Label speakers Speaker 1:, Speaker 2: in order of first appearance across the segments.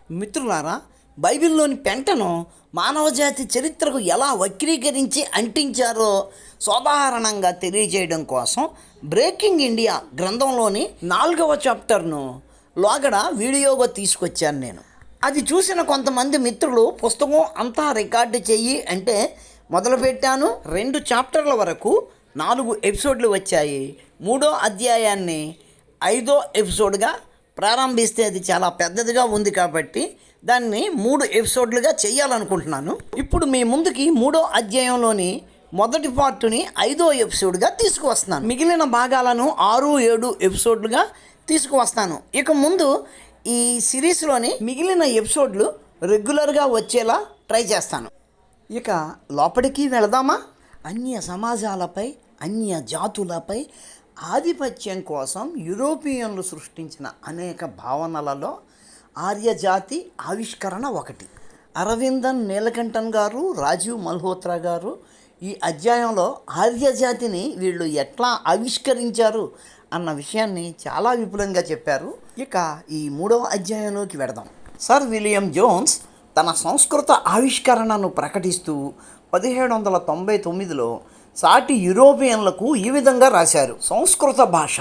Speaker 1: మిత్రులారా, బైబిల్లోని పెంటను మానవజాతి చరిత్రకు ఎలా వక్రీకరించి అంటించారో సాధారణంగా తెలియజేయడం కోసం బ్రేకింగ్ ఇండియా గ్రంథంలోని 4వ చాప్టర్ను లోగడ వీడియోగా తీసుకొచ్చాను నేను. అది చూసిన కొంతమంది మిత్రులు పుస్తకం అంతా రికార్డు చెయ్యి అంటే మొదలుపెట్టాను. 2 చాప్టర్ల వరకు 4 ఎపిసోడ్లు వచ్చాయి. 3వ అధ్యాయాన్ని 5వ ఎపిసోడ్గా ప్రారంభిస్తే అది చాలా పెద్దదిగా ఉంది కాబట్టి దాన్ని 3 ఎపిసోడ్లుగా చేయాలనుకుంటున్నాను. ఇప్పుడు మీ ముందుకి 3వ అధ్యాయంలోని మొదటి పార్టుని 5వ ఎపిసోడ్గా తీసుకువస్తున్నాను. మిగిలిన భాగాలను 6, 7 ఎపిసోడ్లుగా తీసుకువస్తాను. ఇక ముందు ఈ సిరీస్లోని మిగిలిన ఎపిసోడ్లు రెగ్యులర్గా వచ్చేలా ట్రై చేస్తాను. ఇక లోపలికి వెళదామా? అన్య సమాజాలపై, అన్య జాతులపై ఆధిపత్యం కోసం యూరోపియన్లు సృష్టించిన అనేక భావనలలో ఆర్యజాతి ఆవిష్కరణ ఒకటి. అరవిందన్ నీలకంఠన్ గారు, రాజీవ్ మల్హోత్రా గారు ఈ అధ్యాయంలో ఆర్యజాతిని వీళ్ళు ఎట్లా ఆవిష్కరించారు అన్న విషయాన్ని చాలా విపులంగా చెప్పారు. ఇక ఈ 3వ అధ్యాయంలోకి వెడదాం. సర్ విలియం జోన్స్ తన సంస్కృత ఆవిష్కరణను ప్రకటిస్తూ 1799లో సాటి యూరోపియన్లకు ఈ విధంగా రాశారు. సంస్కృత భాష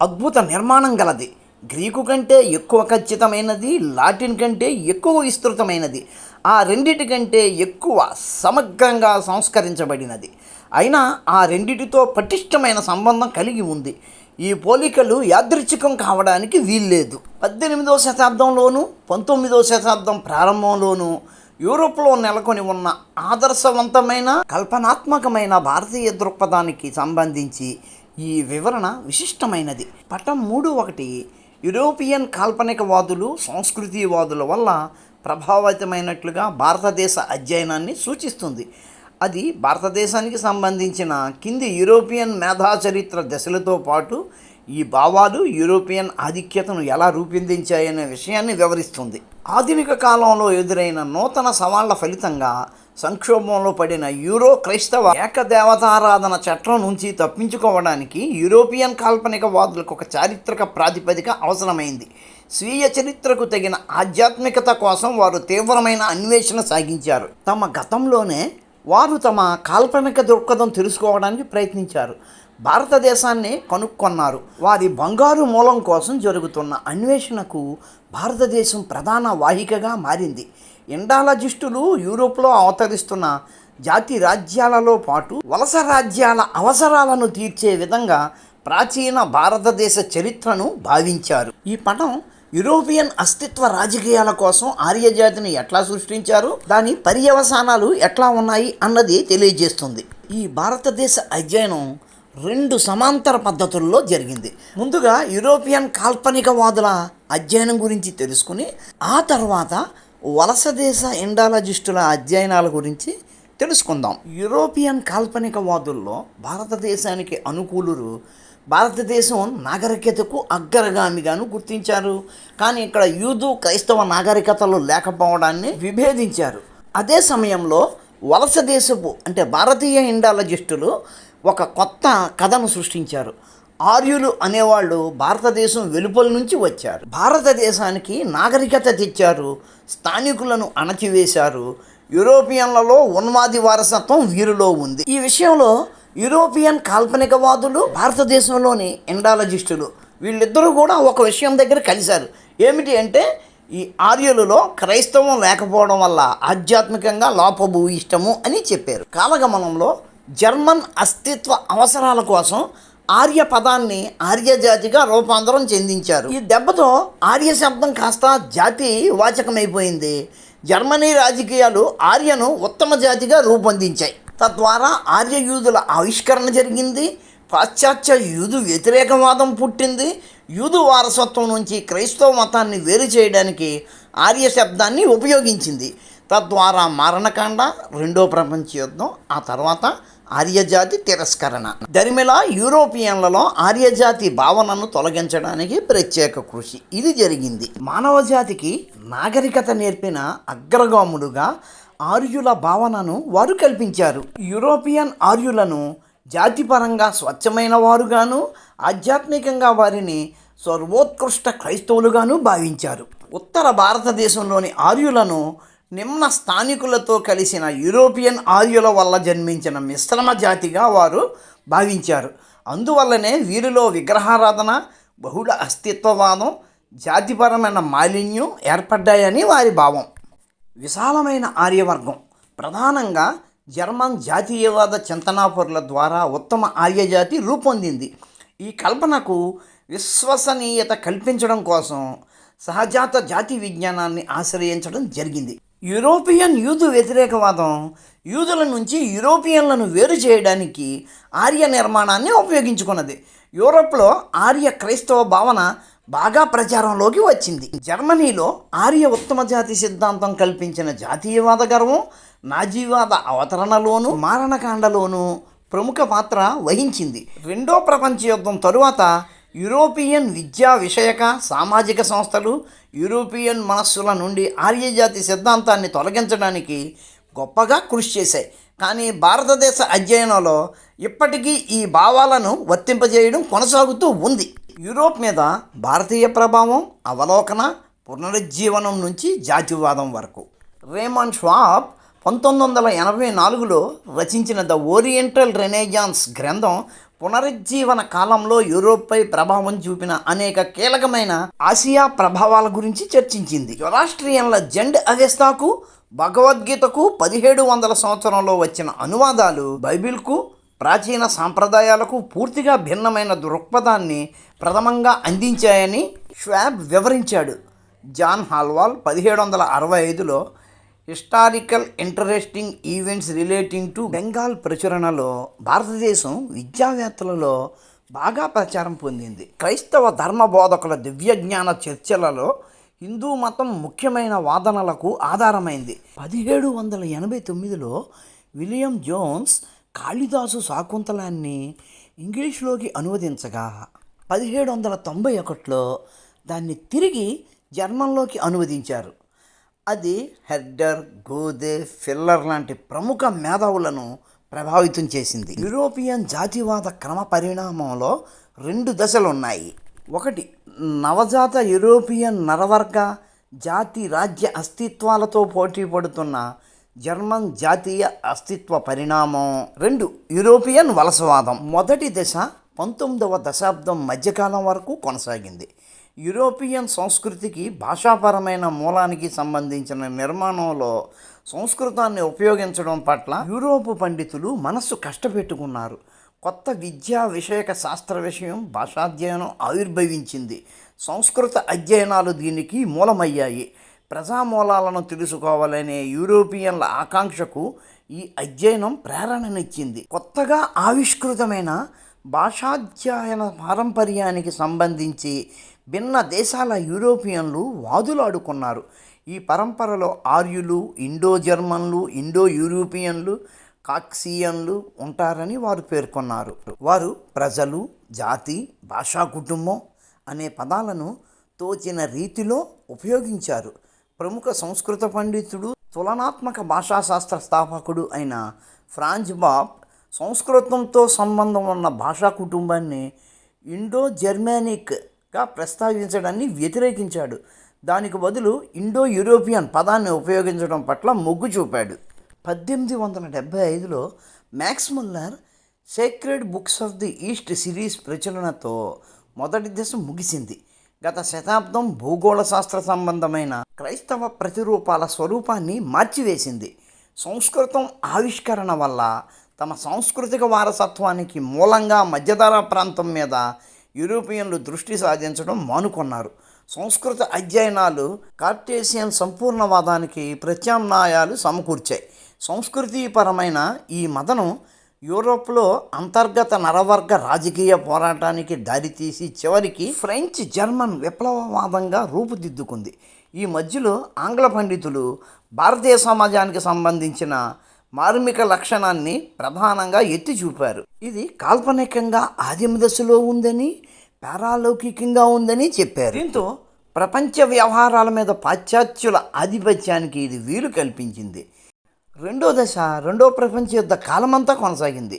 Speaker 1: అద్భుత నిర్మాణం గలది. గ్రీకు కంటే ఎక్కువ ఖచ్చితమైనది, లాటిన్ కంటే ఎక్కువ విస్తృతమైనది, ఆ రెండిటికంటే ఎక్కువ సమగ్రంగా సంస్కరించబడినది. అయినా ఆ రెండిటితో పటిష్టమైన సంబంధం కలిగి ఉంది. ఈ పోలికలు యాదృచ్ఛికం కావడానికి వీల్లేదు. 18వ శతాబ్దంలోనూ 19వ శతాబ్దం ప్రారంభంలోనూ యూరోప్లో నెలకొని ఉన్న ఆదర్శవంతమైన కల్పనాత్మకమైన భారతీయ దృక్పథానికి సంబంధించి ఈ వివరణ విశిష్టమైనది. పటం 3.1 యూరోపియన్ కాల్పనికవాదులు, సంస్కృతివాదుల వల్ల ప్రభావితమైనట్లుగా భారతదేశ అధ్యయనాన్ని సూచిస్తుంది. అది భారతదేశానికి సంబంధించిన కింది యూరోపియన్ మేధా చరిత్ర దశలతో పాటు ఈ భావాలు యూరోపియన్ ఆధిక్యతను ఎలా రూపొందించాయనే విషయాన్ని వివరిస్తుంది. ఆధునిక కాలంలో ఎదురైన నూతన సవాళ్ల ఫలితంగా సంక్షోభంలో పడిన యూరో క్రైస్తవ ఏకదేవతారాధన చట్టం నుంచి తప్పించుకోవడానికి యూరోపియన్ కాల్పనికవాదులకు ఒక చారిత్రక ప్రాతిపదిక అవసరమైంది. స్వీయ చరిత్రకు తగిన ఆధ్యాత్మికత కోసం వారు తీవ్రమైన అన్వేషణ సాగించారు. తమ గతంలోనే వారు తమ కాల్పనిక దృక్పథం తెలుసుకోవడానికి ప్రయత్నించారు. భారతదేశాన్ని కనుక్కొన్నారు. వారి బంగారు మూలం కోసం జరుగుతున్న అన్వేషణకు భారతదేశం ప్రధాన వాహికగా మారింది. ఇండాలజిస్టులు యూరోప్లో అవతరిస్తున్న జాతి రాజ్యాలలో పాటు వలస రాజ్యాల అవసరాలను తీర్చే విధంగా ప్రాచీన భారతదేశ చరిత్రను భావించారు. ఈ పటం యూరోపియన్ అస్తిత్వ రాజకీయాల కోసం ఆర్యజాతిని ఎట్లా సృష్టించారు, దాని పర్యవసానాలు ఎట్లా ఉన్నాయి అన్నది తెలియజేస్తుంది. ఈ భారతదేశ అధ్యయనం 2 సమాంతర పద్ధతుల్లో జరిగింది. ముందుగా యూరోపియన్ కాల్పనికవాదుల అధ్యయనం గురించి తెలుసుకుని ఆ తర్వాత వలస దేశ ఇండాలజిస్టుల అధ్యయనాల గురించి తెలుసుకుందాం. యూరోపియన్ కాల్పనికవాదుల్లో భారతదేశానికి అనుకూలురు భారతదేశం నాగరికతకు అగ్రగామిగాను గుర్తించారు. కానీ ఇక్కడ యూదు క్రైస్తవ నాగరికతలు లేకపోవడాన్ని విభేదించారు. అదే సమయంలో వలస దేశపు అంటే భారతీయ ఇండాలజిస్టులు ఒక కొత్త కథను సృష్టించారు. ఆర్యులు అనేవాళ్ళు భారతదేశం వెలుపల నుంచి వచ్చారు, భారతదేశానికి నాగరికత తెచ్చారు, స్థానికులను అణచివేశారు. యూరోపియన్లలో ఉన్మాది వారసత్వం వీరిలో ఉంది. ఈ విషయంలో యూరోపియన్ కాల్పనికవాదులు, భారతదేశంలోని ఇండాలజిస్టులు వీళ్ళిద్దరూ కూడా ఒక విషయం దగ్గర కలిశారు. ఏమిటి అంటే ఈ ఆర్యులలో క్రైస్తవం లేకపోవడం వల్ల ఆధ్యాత్మికంగా లోపభూయిష్టము అని చెప్పారు. కాలగమనంలో జర్మన్ అస్తిత్వ అవసరాల కోసం ఆర్య పదాన్ని ఆర్యజాతిగా రూపాంతరం చెందించారు. ఈ దెబ్బతో ఆర్య శబ్దం కాస్త జాతి వాచకమైపోయింది. జర్మనీ రాజకీయాలు ఆర్యను ఉత్తమ జాతిగా రూపొందించాయి. తద్వారా ఆర్య యూదుల ఆవిష్కరణ జరిగింది. పాశ్చాత్య యూదు వ్యతిరేకవాదం పుట్టింది. యూదు వారసత్వం నుంచి క్రైస్తవ మతాన్ని వేరు చేయడానికి ఆర్య శబ్దాన్ని ఉపయోగించింది. తద్వారా మారణకాండ, 2వ ప్రపంచ యుద్ధం, ఆ తర్వాత ఆర్యజాతి తిరస్కరణ. దరిమిలా యూరోపియన్లలో ఆర్యజాతి భావనను తొలగించడానికి ప్రత్యేక కృషి ఇది జరిగింది. మానవజాతికి నాగరికత నేర్పిన అగ్రగాములుగా ఆర్యుల భావనను వారు కల్పించారు. యూరోపియన్ ఆర్యులను జాతిపరంగా స్వచ్ఛమైన వారుగాను, ఆధ్యాత్మికంగా వారిని సర్వోత్కృష్ట క్రైస్తవులుగాను భావించారు. ఉత్తర భారతదేశంలోని ఆర్యులను నిమ్న స్థానికులతో కలిసిన యూరోపియన్ ఆర్యుల వల్ల జన్మించిన మిశ్రమ జాతిగా వారు భావించారు. అందువల్లనే వీరిలో విగ్రహారాధన, బహుళ అస్తిత్వవాదం, జాతిపరమైన మాలిన్యం ఏర్పడ్డాయని వారి భావం. విశాలమైన ఆర్యవర్గం ప్రధానంగా జర్మన్ జాతీయవాద చింతనాపరుల ద్వారా ఉత్తమ ఆర్యజాతి రూపొందింది. ఈ కల్పనకు విశ్వసనీయత కల్పించడం కోసం సహజాత జాతి విజ్ఞానాన్ని ఆశ్రయించడం జరిగింది. యూరోపియన్ యూదు వ్యతిరేకవాదం యూదుల నుంచి యూరోపియన్లను వేరు చేయడానికి ఆర్య నిర్మాణాన్ని ఉపయోగించుకున్నది. యూరోప్లో ఆర్య క్రైస్తవ భావన బాగా ప్రచారంలోకి వచ్చింది. జర్మనీలో ఆర్య ఉత్తమ జాతి సిద్ధాంతం కల్పించిన జాతీయవాద గర్వం నాజీవాద అవతరణలోనూ మారణకాండలోనూ ప్రముఖ పాత్ర వహించింది. రెండో ప్రపంచ యుద్ధం తరువాత యూరోపియన్ విద్యా విషయక సామాజిక సంస్థలు యూరోపియన్ మనస్సుల నుండి ఆర్యజాతి సిద్ధాంతాన్ని తొలగించడానికి గొప్పగా కృషి చేశాయి. కానీ భారతదేశ అధ్యయనంలో ఇప్పటికీ ఈ భావాలను వర్తింపజేయడం కొనసాగుతూ ఉంది. యూరోప్ మీద భారతీయ ప్రభావం అవలోకన పునరుజ్జీవనం నుంచి జాతివాదం వరకు. రేమండ్ ష్వాబ్ 1984లో రచించిన ద ఓరియంటల్ రెనేజాన్స్ గ్రంథం పునరుజ్జీవన కాలంలో యూరోప్పై ప్రభావం చూపిన అనేక కీలకమైన ఆసియా ప్రభావాల గురించి చర్చించింది. జొరాస్ట్రియన్ల జెండ్ అవెస్తాకు భగవద్గీతకు 1700 సంవత్సరంలో వచ్చిన అనువాదాలు బైబిల్కు ప్రాచీన సాంప్రదాయాలకు పూర్తిగా భిన్నమైన దృక్పథాన్ని ప్రథమంగా అందించాయని ష్వాబ్ వివరించాడు. జాన్ హాల్వాల్ 1765లో historical interesting events relating to Bengal ప్రచురణలో భారతదేశం విద్యావేత్తలలో బాగా ప్రచారం పొందింది. క్రైస్తవ ధర్మ బోధకుల దివ్యజ్ఞాన చర్చలలో హిందూ మతం ముఖ్యమైన వాదనలకు ఆధారమైంది. 1789లో విలియం జోన్స్ కాళిదాసు శాకుంతలాన్ని ఇంగ్లీష్లోకి అనువదించగా 1791లో దాన్ని తిరిగి జర్మన్లోకి అనువదించారు. అది హెర్డర్, గోదే, ఫిల్లర్ లాంటి ప్రముఖ మేధావులను ప్రభావితం చేసింది. యూరోపియన్ జాతివాద క్రమ పరిణామంలో 2 దశలు ఉన్నాయి. ఒకటి, నవజాత యూరోపియన్ నరవర్గ జాతి రాజ్య అస్తిత్వాలతో పోటీ పడుతున్న జర్మన్ జాతీయ అస్తిత్వ పరిణామం. 2, యూరోపియన్ వలసవాదం. మొదటి దశ 19వ దశాబ్దం మధ్యకాలం వరకు కొనసాగింది. యూరోపియన్ సంస్కృతికి భాషాపరమైన మూలానికి సంబంధించిన నిర్మాణంలో సంస్కృతాన్ని ఉపయోగించడం పట్ల యూరోపు పండితులు మనస్సు కష్టపెట్టుకున్నారు. కొత్త విద్యా విషయక శాస్త్ర విషయం భాషాధ్యయనం ఆవిర్భవించింది. సంస్కృత అధ్యయనాలు దీనికి మూలమయ్యాయి. ప్రజామూలాలను తెలుసుకోవాలనే యూరోపియన్ల ఆకాంక్షకు ఈ అధ్యయనం ప్రేరణనిచ్చింది. కొత్తగా ఆవిష్కృతమైన భాషాధ్యయన పారంపర్యానికి సంబంధించి భిన్న దేశాల యూరోపియన్లు వాదులాడుకున్నారు. ఈ పరంపరలో ఆర్యులు, ఇండో జర్మన్లు, ఇండో యూరోపియన్లు, కాక్సియన్లు ఉంటారని వారు పేర్కొన్నారు. వారు ప్రజలు, జాతి, భాషా కుటుంబం అనే పదాలను తోచిన రీతిలో ఉపయోగించారు. ప్రముఖ సంస్కృత పండితుడు, తులనాత్మక భాషాశాస్త్ర స్థాపకుడు అయిన ఫ్రాంజ్ బాబ్ సంస్కృతంతో సంబంధం ఉన్న భాషా కుటుంబాన్ని ఇండో జర్మానిక్గా ప్రస్తావించడాన్ని వ్యతిరేకించాడు. దానికి బదులు ఇండో యూరోపియన్ పదాన్ని ఉపయోగించడం పట్ల మొగ్గు చూపాడు. 1875లో Max Muller sacred books of the east series ప్రచురణతో మొదటి దశ ముగిసింది. గత శతాబ్దం భూగోళ శాస్త్ర సంబంధమైన క్రైస్తవ ప్రతిరూపాల స్వరూపాన్ని మార్చివేసింది. సంస్కృతం ఆవిష్కరణ వల్ల తమ సాంస్కృతిక వారసత్వానికి మూలంగా మధ్యధరా ప్రాంతం మీద యూరోపియన్లు దృష్టి సాధించడం మానుకున్నారు. సంస్కృత అధ్యయనాలు కార్టేసియన్ సంపూర్ణవాదానికి ప్రత్యామ్నాయాలు సమకూర్చాయి. సంస్కృతిపరమైన ఈ మదనం యూరోప్లో అంతర్గత నరవర్గ రాజకీయ పోరాటానికి దారితీసి చివరికి ఫ్రెంచ్ జర్మన్ విప్లవవాదంగా రూపుదిద్దుకుంది. ఈ మధ్యలో ఆంగ్ల పండితులు భారతీయ సమాజానికి సంబంధించిన మార్మిక లక్షణాన్ని ప్రధానంగా ఎత్తి చూపారు. ఇది కాల్పనికంగా ఆదిమ దశలో ఉందని, పారాలౌకికంగా ఉందని చెప్పారు. దీంతో ప్రపంచ వ్యవహారాల మీద పాశ్చాత్యుల ఆధిపత్యానికి ఇది వీలు కల్పించింది. రెండో దశ రెండో ప్రపంచ యుద్ధ కాలమంతా కొనసాగింది.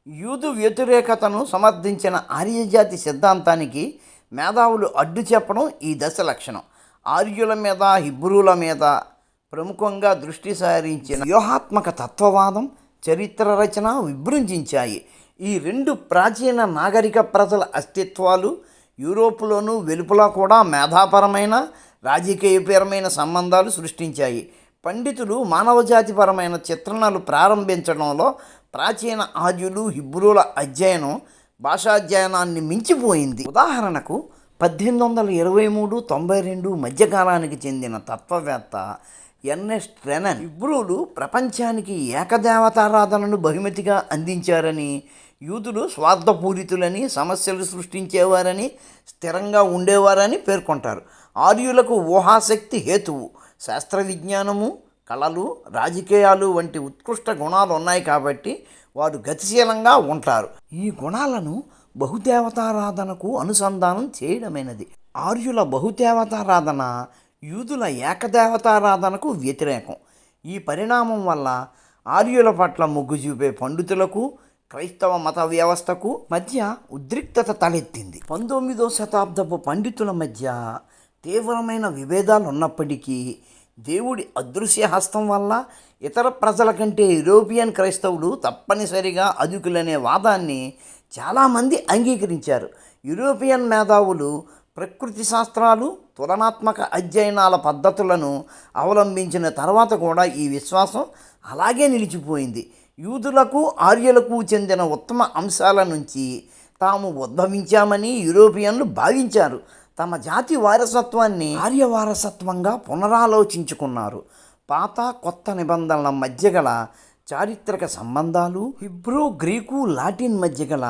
Speaker 1: యూదు వ్యతిరేకతను సమర్థించిన ఆర్యజాతి సిద్ధాంతానికి మేధావులు అడ్డు చెప్పడం ఈ దశ లక్షణం. ఆర్యుల మీద హిబ్రూల మీద ప్రముఖంగా దృష్టి సారించిన వ్యూహాత్మక తత్వవాదం చరిత్ర రచన విజృంభించాయి. ఈ రెండు ప్రాచీన నాగరిక ప్రజల అస్తిత్వాలు యూరోప్లోనూ వెలుపల కూడా మేధాపరమైన రాజకీయపరమైన సంబంధాలు సృష్టించాయి. పండితులు మానవజాతిపరమైన చిత్రణలు ప్రారంభించడంలో ప్రాచీన ఆర్యులు హిబ్రూల అధ్యయనం భాషాధ్యయనాన్ని మించిపోయింది. ఉదాహరణకు 1823-92 మధ్యకాలానికి చెందిన తత్వవేత్త ఎర్నెస్ట్ రెనన్ హిబ్రూలు ప్రపంచానికి ఏకదేవతారాధనను బహుమతిగా అందించారని, యూదులు స్వార్థపూరితులని, సమస్యలు సృష్టించేవారని, స్థిరంగా ఉండేవారని పేర్కొంటారు. ఆర్యులకు ఊహాశక్తి హేతువు, శాస్త్ర విజ్ఞానము, కళలు, రాజకీయాలు వంటి ఉత్కృష్ట గుణాలు ఉన్నాయి కాబట్టి వారు గతిశీలంగా ఉంటారు. ఈ గుణాలను బహుదేవతారాధనకు అనుసంధానం చేయడమైనది. ఆర్యుల బహుదేవతారాధన యూదుల ఏకదేవతారాధనకు వ్యతిరేకం. ఈ పరిణామం వల్ల ఆర్యుల పట్ల మొగ్గు చూపే పండితులకు క్రైస్తవ మత వ్యవస్థకు మధ్య ఉద్రిక్తత తలెత్తింది. 19వ శతాబ్దపు పండితుల మధ్య తీవ్రమైన విభేదాలు ఉన్నప్పటికీ దేవుడి అదృశ్య హస్తం వల్ల ఇతర ప్రజల కంటే యూరోపియన్ క్రైస్తవులు తప్పనిసరిగా అధికులనే వాదాన్ని చాలామంది అంగీకరించారు. యూరోపియన్ మేధావులు ప్రకృతి శాస్త్రాలు, తులనాత్మక అధ్యయనాల పద్ధతులను అవలంబించిన తర్వాత కూడా ఈ విశ్వాసం అలాగే నిలిచిపోయింది. యూదులకు ఆర్యులకు చెందిన ఉత్తమ అంశాల నుంచి తాము ఉద్భవించామని యూరోపియన్లు భావించారు. తమ జాతి వారసత్వాన్ని ఆర్య వారసత్వంగా పునరాలోచించుకున్నారు. పాత కొత్త నిబంధనల మధ్య గల చారిత్రక సంబంధాలు, హిబ్రూ, గ్రీకు, లాటిన్ మధ్య గల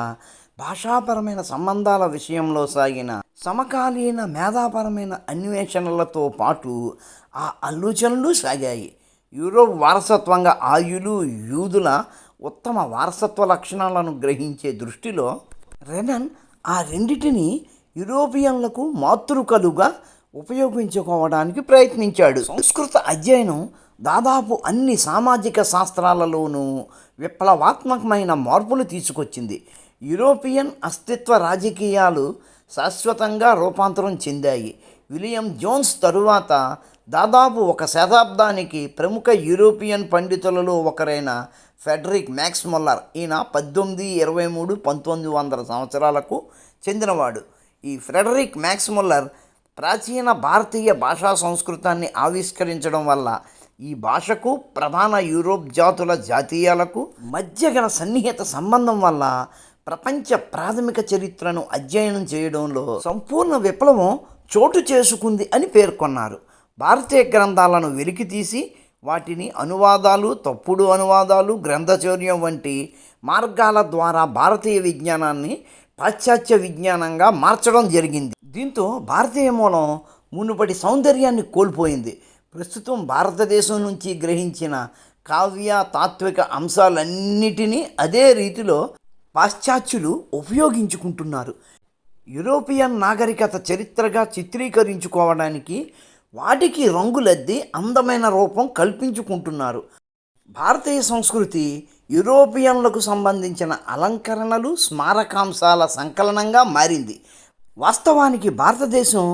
Speaker 1: భాషాపరమైన సంబంధాల విషయంలో సాగిన సమకాలీన మేధాపరమైన అన్వేషణలతో పాటు ఆ ఆలోచనలు సాగాయి. యూరోప్ వారసత్వంగా ఆర్యులు, యూదుల ఉత్తమ వారసత్వ లక్షణాలను గ్రహించే దృష్టిలో రెనన్ ఆ రెండిటిని యూరోపియన్లకు మాతృకలుగా ఉపయోగించుకోవడానికి ప్రయత్నించాడు. సంస్కృత అధ్యయనం దాదాపు అన్ని సామాజిక శాస్త్రాలలోనూ విప్లవాత్మకమైన మార్పులు తీసుకొచ్చింది. యూరోపియన్ అస్తిత్వ రాజకీయాలు శాశ్వతంగా రూపాంతరం చెందాయి. విలియం జోన్స్ తరువాత దాదాపు ఒక శతాబ్దానికి ప్రముఖ యూరోపియన్ పండితులలో ఒకరైన ఫ్రెడరిక్ మ్యాక్స్ ముల్లర్, ఈయన 1823-1900 సంవత్సరాలకు చెందినవాడు. ఈ ఫ్రెడరిక్ మ్యాక్స్ ముల్లర్ ప్రాచీన భారతీయ భాషా సంస్కృతాన్ని ఆవిష్కరించడం వల్ల ఈ భాషకు ప్రధాన యూరోప్ జాతుల జాతీయాలకు మధ్య గల సన్నిహిత సంబంధం వల్ల ప్రపంచ ప్రాథమిక చరిత్రను అధ్యయనం చేయడంలో సంపూర్ణ విప్లవం చోటు చేసుకుంది అని పేర్కొన్నారు. భారతీయ గ్రంథాలను వెలికితీసి వాటిని అనువాదాలు, తప్పుడు అనువాదాలు, గ్రంథచౌర్యం వంటి మార్గాల ద్వారా భారతీయ విజ్ఞానాన్ని పాశ్చాత్య విజ్ఞానంగా మార్చడం జరిగింది. దీంతో భారతీయ మూలం మునుపటి సౌందర్యాన్ని కోల్పోయింది. ప్రస్తుతం భారతదేశం నుంచి గ్రహించిన కావ్య తాత్విక అంశాలన్నిటినీ అదే రీతిలో పాశ్చాత్యులు ఉపయోగించుకుంటున్నారు. యూరోపియన్ నాగరికత చరిత్రగా చిత్రీకరించుకోవడానికి వాటికి రంగులద్ది అందమైన రూపం కల్పించుకుంటున్నారు. భారతీయ సంస్కృతి యూరోపియన్లకు సంబంధించిన అలంకరణలు, స్మారకాంశాల సంకలనంగా మారింది. వాస్తవానికి భారతదేశం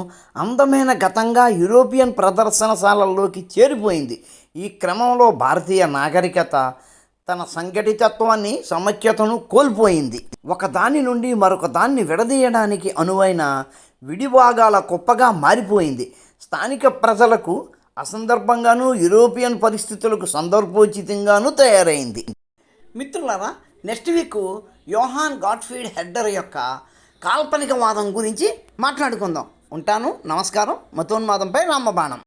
Speaker 1: అందమైన గతంగా యూరోపియన్ ప్రదర్శనశాలల్లోకి చేరిపోయింది. ఈ క్రమంలో భారతీయ నాగరికత తన సంఘటితత్వాన్ని, సమైక్యతను కోల్పోయింది. ఒకదాని నుండి మరొక దాన్ని విడదీయడానికి అనువైన విడిభాగాల కుప్పగా మారిపోయింది. స్థానిక ప్రజలకు అసందర్భంగానూ, యూరోపియన్ పరిస్థితులకు సందర్భోచితంగానూ తయారైంది. మిత్రులారా, నెక్స్ట్ వీక్ యోహాన్ గాట్ఫ్రీడ్ హెడ్డర్ యొక్క కాల్పనిక వాదం గురించి మాట్లాడుకుందాం. ఉంటాను. నమస్కారం. మతోన్మాదంపై రామబాణం.